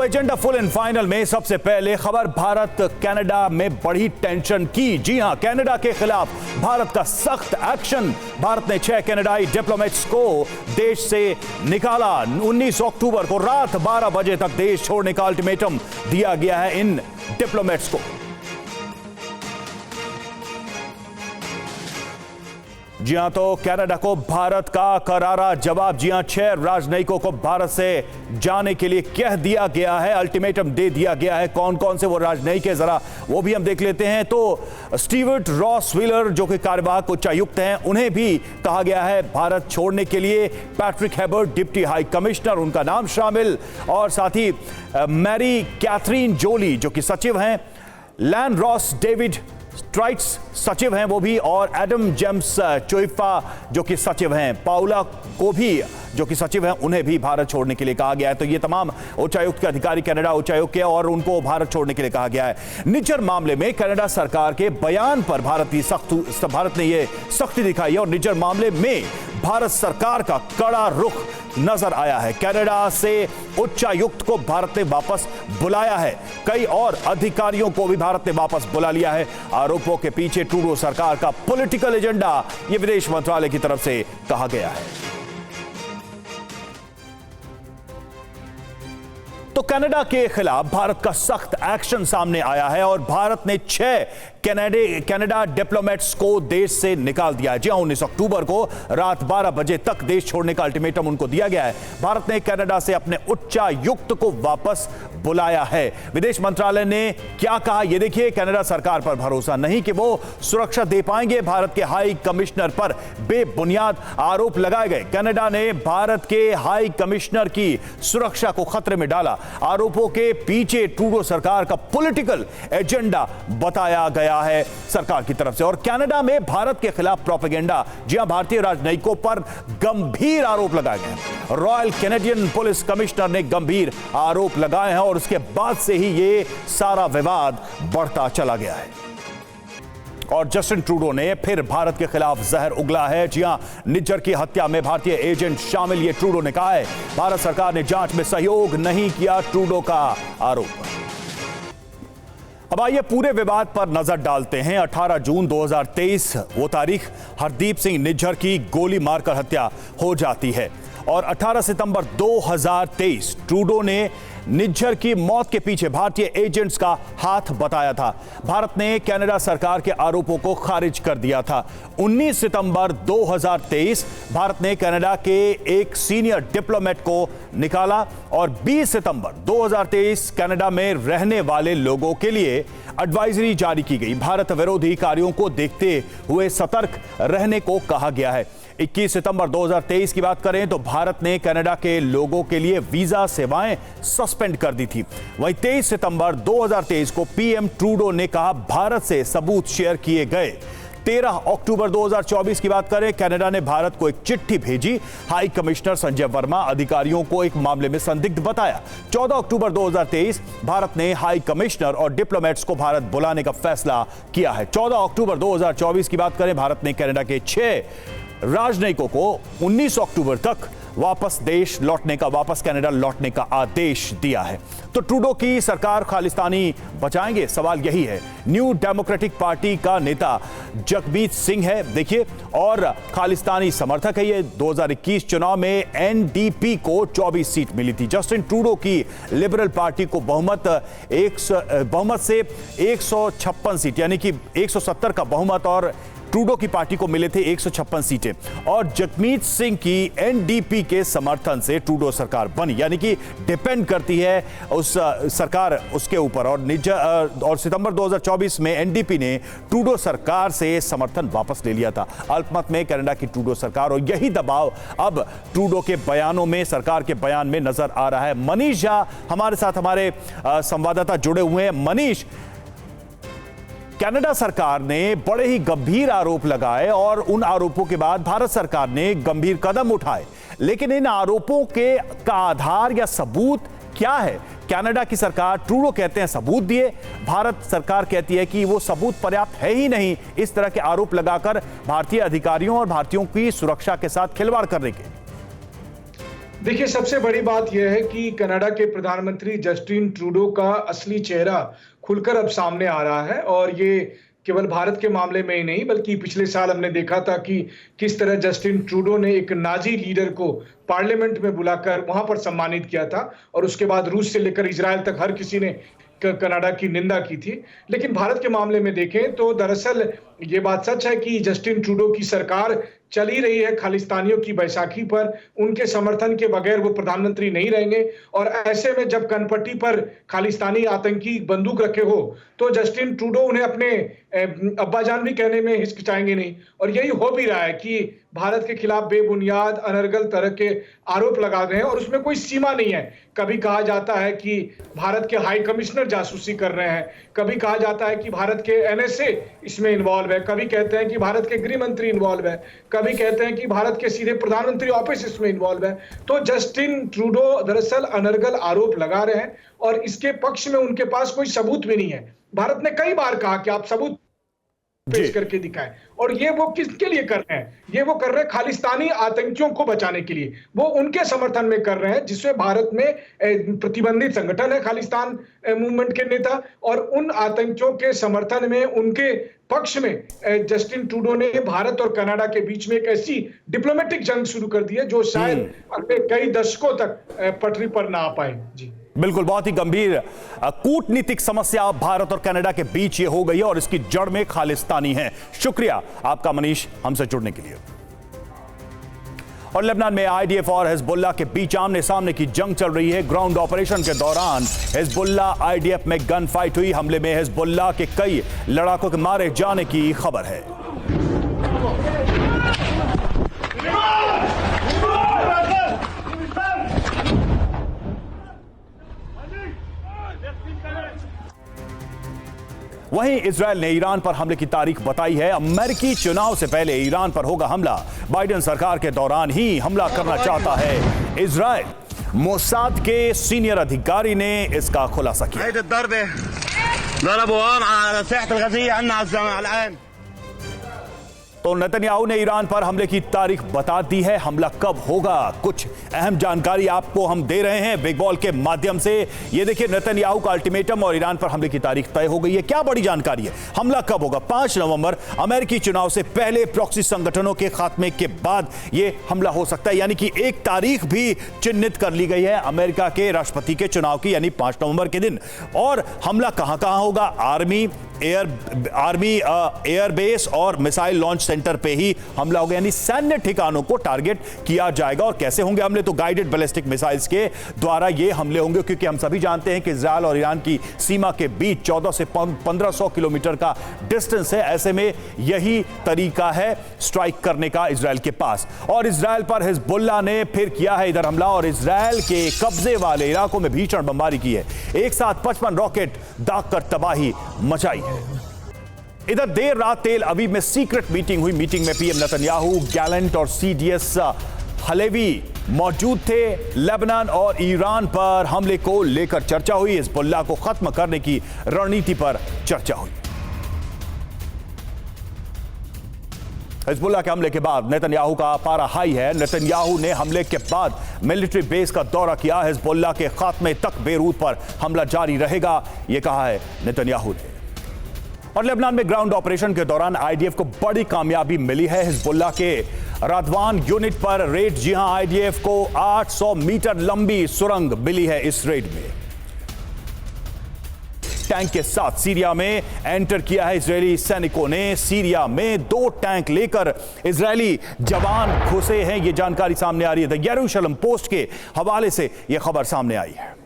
Agenda full and final में सबसे पहले खबर भारत कनाडा में बढ़ी टेंशन की। जी हां, कनाडा के खिलाफ भारत का सख्त एक्शन। भारत ने 6 कनाडाई डिप्लोमेट्स को देश से निकाला। 19 अक्टूबर को रात 12 बजे तक देश छोड़ने का अल्टीमेटम दिया गया है इन डिप्लोमेट्स को। जी हां, तो कनाडा को भारत का करारा जवाब। जी हां, 6 राजनयिकों को भारत से जाने के लिए कह दिया गया है, अल्टीमेटम दे दिया गया है। कौन कौन से वो राजनयिक है जरा वो भी हम देख लेते हैं। तो स्टीवर्ट रॉस व्हीलर जो कि कार्यवाहक उच्चायुक्त हैं, उन्हें भी कहा गया है भारत छोड़ने के लिए। Patrick Hebert deputy high commissioner, उनका नाम शामिल, और साथ ही मैरी कैथरीन जोली जो कि सचिव हैं, लैन रॉस डेविड स्ट्राइट्स सचिव हैं वो भी, और एडम जेम्स चोइफा जो कि सचिव हैं, पाउला को भी जो कि सचिव हैं, उन्हें भी भारत छोड़ने के लिए कहा गया है। तो ये तमाम उच्चायुक्त के अधिकारी कनाडा उच्चायुक्त के, और उनको भारत छोड़ने के लिए कहा गया है। निज्जर मामले में कनाडा सरकार के बयान पर भारत ने ये सख्ती दिखाई है, और निज्जर मामले में भारत सरकार का कड़ा रुख नजर आया है। कनाडा से उच्चायुक्त को भारत ने वापस बुलाया है, कई और अधिकारियों को भी भारत ने वापस बुला लिया है। आरोपों के पीछे ट्रूडो सरकार का पॉलिटिकल एजेंडा, ये विदेश मंत्रालय की तरफ से कहा गया है। तो कनाडा के खिलाफ भारत का सख्त एक्शन सामने आया है, और भारत ने 6 कनाडा डिप्लोमेट्स को देश से निकाल दिया है। जी हां, 19 अक्टूबर को रात 12 बजे तक देश छोड़ने का अल्टीमेटम उनको दिया गया है। भारत ने कनाडा से अपने उच्चायुक्त को वापस बुलाया है। विदेश मंत्रालय ने क्या कहा ये देखिए। कनाडा सरकार पर भरोसा नहीं कि वो सुरक्षा दे पाएंगे। भारत के हाई कमिश्नर पर बेबुनियाद आरोप लगाए गए। कनाडा ने भारत के हाई कमिश्नर की सुरक्षा को खतरे में डाला। आरोपों के पीछे ट्रूडो सरकार का पॉलिटिकल एजेंडा बताया गया है सरकार की तरफ से। और कनाडा में भारत के खिलाफ प्रोपेगेंडा, जी हां, भारतीय राजनयिकों पर गंभीर आरोप लगाए गए। रॉयल कैनेडियन पुलिस कमिश्नर ने गंभीर आरोप लगाए हैं, और उसके बाद से ही ये सारा विवाद बढ़ता चला गया है। और जस्टिन ट्रूडो ने फिर भारत के खिलाफ जहर उगला है। जी हां, निज्जर की हत्या में भारतीय एजेंट शामिल, ये ट्रूडो ने कहा है। भारत सरकार ने जांच में सहयोग नहीं किया, ट्रूडो का आरोप। अब आइए पूरे विवाद पर नजर डालते हैं। 18 जून 2023 वो तारीख, हरदीप सिंह निज्जर की गोली मारकर हत्या हो जाती है, और 18 सितंबर 2023 ट्रूडो ने निज्जर की मौत के पीछे भारतीय एजेंट्स का हाथ बताया था। भारत ने कनाडा सरकार के आरोपों को खारिज कर दिया था। 19 सितंबर 2023 भारत ने कनाडा के एक सीनियर डिप्लोमेट को निकाला, और 20 सितंबर 2023 कनाडा में रहने वाले लोगों के लिए एडवाइजरी जारी की गई। भारत विरोधी कार्यों को देखते हुए सतर्क रहने को कहा गया है। 21 सितंबर 2023 की बात करें तो भारत ने कनाडा के लोगों के लिए वीजा सेवाएं सस्पेंड कर दी थी। वहीं 23 सितंबर 2023 को पीएम ट्रूडो ने कहा भारत से सबूत शेयर किए गए। 13 अक्टूबर 2024 की बात करें, कनाडा ने भारत को एक चिट्ठी भेजी। हाई कमिश्नर संजय वर्मा अधिकारियों को एक मामले में संदिग्ध बताया। 14 अक्टूबर 2023 भारत ने हाई कमिश्नर और डिप्लोमेट्स को भारत बुलाने का फैसला किया है। 14 अक्टूबर 2024 की बात करें, भारत ने कनाडा के 6 राजनयिकों को 19 अक्टूबर तक वापस कनाडा लौटने का आदेश दिया है। तो ट्रूडो की सरकार खालिस्तानी बचाएंगे, सवाल यही है। न्यू डेमोक्रेटिक पार्टी का नेता जगमीत सिंह है देखिए, और खालिस्तानी समर्थक है ये। 2021 चुनाव में एनडीपी को 24 सीट मिली थी। जस्टिन ट्रूडो की लिबरल पार्टी को बहुमत से 156 सीट, यानी कि 170 का बहुमत, और ट्रूडो की पार्टी को मिले थे 156 सीटें। और जगमीत सिंह की एनडीपी के समर्थन से ट्रूडो सरकार बनी, यानी कि डिपेंड करती है उस सरकार उसके ऊपर। और सितंबर 2024 में एनडीपी ने ट्रूडो सरकार से समर्थन वापस ले लिया था। अल्पमत में कनाडा की ट्रूडो सरकार, और यही दबाव अब ट्रूडो के बयानों में, सरकार के बयान में नजर आ रहा है। मनीष झा हमारे साथ, हमारे संवाददाता जुड़े हुए हैं। मनीष, कनाडा सरकार ने बड़े ही गंभीर आरोप लगाए, और उन आरोपों के बाद भारत सरकार ने गंभीर कदम उठाए, लेकिन इन आरोपों का आधार या सबूत क्या है? कनाडा की सरकार, ट्रूडो कहते हैं सबूत दिए, भारत सरकार कहती है कि वो सबूत पर्याप्त है ही नहीं, इस तरह के आरोप लगाकर भारतीय अधिकारियों और भारतीयों की सुरक्षा के साथ खिलवाड़ करने के। देखिए, सबसे बड़ी बात यह है कि कनाडा के प्रधानमंत्री जस्टिन ट्रूडो का असली चेहरा खुलकर अब सामने आ रहा है और ये केवल भारत के मामले में ही नहीं बल्कि पिछले साल हमने देखा था कि किस तरह जस्टिन ट्रूडो ने एक नाजी लीडर को पार्लियामेंट में बुलाकर वहां पर सम्मानित किया था और उसके बाद रूस से लेकर इजराइल तक हर किसी ने कनाडा की निंदा की थी। लेकिन भारत के मामले में देखें तो दरअसल ये बात सच है कि जस्टिन ट्रूडो की सरकार चल ही रही है खालिस्तानियों की बैसाखी पर। उनके समर्थन के बगैर वो प्रधानमंत्री नहीं रहेंगे और ऐसे में जब कनपट्टी पर खालिस्तानी आतंकी बंदूक रखे हो तो जस्टिन ट्रूडो उन्हें अपने अब्बाजान भी कहने में हिचकिचाएंगे नहीं। और यही हो भी रहा है कि भारत के खिलाफ बेबुनियाद अनर्गल तरह के आरोप लगा रहे हैं और उसमें कोई सीमा नहीं है। कभी कहा जाता है कि भारत के हाई कमिश्नर जासूसी कर रहे हैं, कभी कहा जाता है कि भारत के एनएसए इसमें इन्वॉल्व है, कभी कहते हैं कि भारत के गृह मंत्री इन्वॉल्व है, कभी कहते हैं कि भारत के सीधे प्रधानमंत्री ऑफिस इसमें इन्वॉल्व है। तो जस्टिन ट्रूडो दरअसल अनर्गल आरोप लगा रहे हैं और इसके पक्ष में उनके पास कोई सबूत भी नहीं है। भारत ने कई बार कहा कि आप सबूत पेश करके दिखाएं और ये वो किसके लिए कर रहे हैं? ये वो कर रहे हैं खालिस्तानी आतंकियों को बचाने के लिए। वो उनके समर्थन में कर रहे हैं जिसमें भारत में प्रतिबंधित संगठन है खालिस्तान मूवमेंट के नेता और उन आतंकियों के समर्थन में उनके पक्ष में जस्टिन ट्रूडो ने भारत और कनाडा के बीच में एक ऐसी डिप्लोमेटिक जंग शुरू कर दी है जो शायद अगले कई दशकों तक पटरी पर ना आ पाए। जी बिल्कुल, बहुत ही गंभीर कूटनीतिक समस्या भारत और कनाडा के बीच ये हो गई है और इसकी जड़ में खालिस्तानी है। शुक्रिया आपका मनीष हमसे जुड़ने के लिए। और लेबनान में आईडीएफ और हिजबुल्लाह के बीच आमने सामने की जंग चल रही है। ग्राउंड ऑपरेशन के दौरान हिजबुल्लाह आईडीएफ में गन फाइट हुई। हमले में हिजबुल्लाह के कई लड़ाकों के मारे जाने की खबर है। वहीं इजरायल ने ईरान पर हमले की तारीख बताई है। अमेरिकी चुनाव से पहले ईरान पर होगा हमला। बाइडेन सरकार के दौरान ही हमला करना चाहता है इजरायल। मोसाद के सीनियर अधिकारी ने इसका खुलासा किया। तो नेतन्याहू ने ईरान पर हमले की तारीख बता दी है। हमला कब होगा, कुछ अहम जानकारी आपको हम दे रहे हैं बिग बॉल के माध्यम से। ये देखिए, नेतन्याहू का अल्टीमेटम और ईरान पर हमले की तारीख तय हो गई है। क्या बड़ी जानकारी है, हमला कब होगा? 5 नवंबर, अमेरिकी चुनाव से पहले, प्रॉक्सी संगठनों के खात्मे के बाद ये हमला हो सकता है। यानी कि एक तारीख भी चिन्हित कर ली गई है अमेरिका के राष्ट्रपति के चुनाव की, यानी 5 नवंबर के दिन। और हमला कहां कहां होगा? आर्मी एयरबेस और मिसाइल लॉन्च सेंटर पे ही हमला होगा, यानी सैन्य ठिकानों को टारगेट किया जाएगा। और कैसे होंगे हमले? तो गाइडेड बैलिस्टिक मिसाइल्स के द्वारा ये हमले होंगे, क्योंकि हम सभी जानते हैं कि इजरायल और ईरान की सीमा के बीच 1400 से 1500 किलोमीटर का डिस्टेंस है। ऐसे में यही तरीका है स्ट्राइक करने का इजरायल के पास। और इजरायल पर हिजबुल्लाह ने फिर किया है इधर हमला और इजरायल के कब्जे वाले इलाकों में भीषण बमबारी की है। एक साथ 55 रॉकेट दागकर तबाही मचाई है। इधर देर रात तेल अवीव में सीक्रेट मीटिंग हुई। मीटिंग में पीएम नेतन्याहू, गैलेंट और सीडीएस हलेवी मौजूद थे। लेबनान और ईरान पर हमले को लेकर चर्चा हुई। हिजबुल्लाह को खत्म करने की रणनीति पर चर्चा हुई। हिजबुल्लाह के हमले के बाद नेतन्याहू का पारा हाई है। नेतन्याहू ने हमले के बाद मिलिट्री बेस का दौरा किया। हिजबुल्लाह के खात्मे तक बेरूत पर हमला जारी रहेगा, यह कहा है नेतन्याहू ने। और लेबनान में ग्राउंड ऑपरेशन के दौरान आईडीएफ को बड़ी कामयाबी मिली है। हिजबुल्लाह के रादवान यूनिट पर रेड। जी हां, आईडीएफ को 800 मीटर लंबी सुरंग मिली है इस रेड में। टैंक के साथ सीरिया में एंटर किया है इजरायली सैनिकों ने। सीरिया में 2 टैंक लेकर इजरायली जवान घुसे हैं, यह जानकारी सामने आ रही है। द यरूशलेम पोस्ट के हवाले से यह खबर सामने आई है।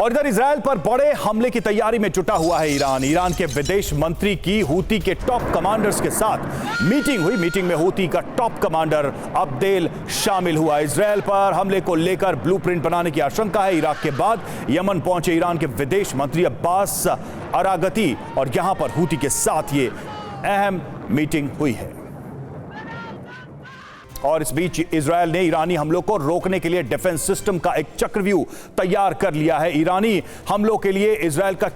और इधर इजरायल पर बड़े हमले की तैयारी में जुटा हुआ है ईरान। ईरान के विदेश मंत्री की हूती के टॉप कमांडर्स के साथ मीटिंग हुई। मीटिंग में हूती का टॉप कमांडर अब्देल शामिल हुआ। इजरायल पर हमले को लेकर ब्लूप्रिंट बनाने की आशंका है। इराक के बाद यमन पहुंचे ईरान के विदेश मंत्री अब्बास अरागती और यहां पर हूती के साथ ये अहम मीटिंग हुई है। और इस बीच इजरायल ने ईरानी हमलों को रोकने के लिए डिफेंस सिस्टम का एक चक्रव्यूह तैयार कर लिया है। ईरानी हमलों के लिए इजरायल का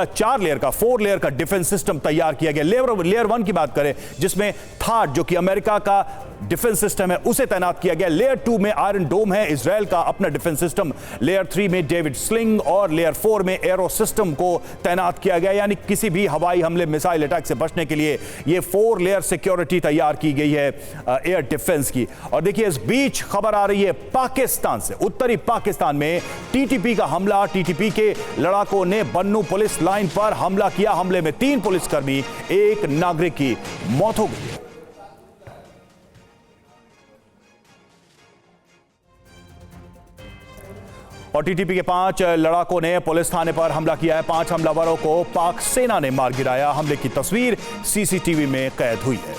4 लेयर का डिफेंस सिस्टम तैयार किया गया। लेयर 1 की बात करें, जिसमें थाड जो कि अमेरिका का डिफेंस सिस्टम है, उसे तैनात किया गया। लेयर 2 में आयरन डोम है, इजरायल का अपना डिफेंस सिस्टम। लेयर 3 में डेविड स्लिंग और लेयर 4 में एरो सिस्टम को तैनात किया गया। यानी किसी भी हवाई हमले, मिसाइल अटैक से बचने के लिए यह 4 लेयर सिक्योरिटी तैयार की गई है एयर डिफेंस की। और देखिए, इस बीच खबर आ रही है पाकिस्तान से। उत्तरी पाकिस्तान में टीटीपी का हमला। टीटीपी के लड़ाकों ने बन्नू पुलिस लाइन पर हमला किया। हमले में 3 पुलिसकर्मी, 1 नागरिक की मौत हो गई। और टीटीपी के 5 लड़ाकों ने पुलिस थाने पर हमला किया है। 5 हमलावरों को पाक सेना ने मार गिराया। हमले की तस्वीर सीसीटीवी में कैद हुई है।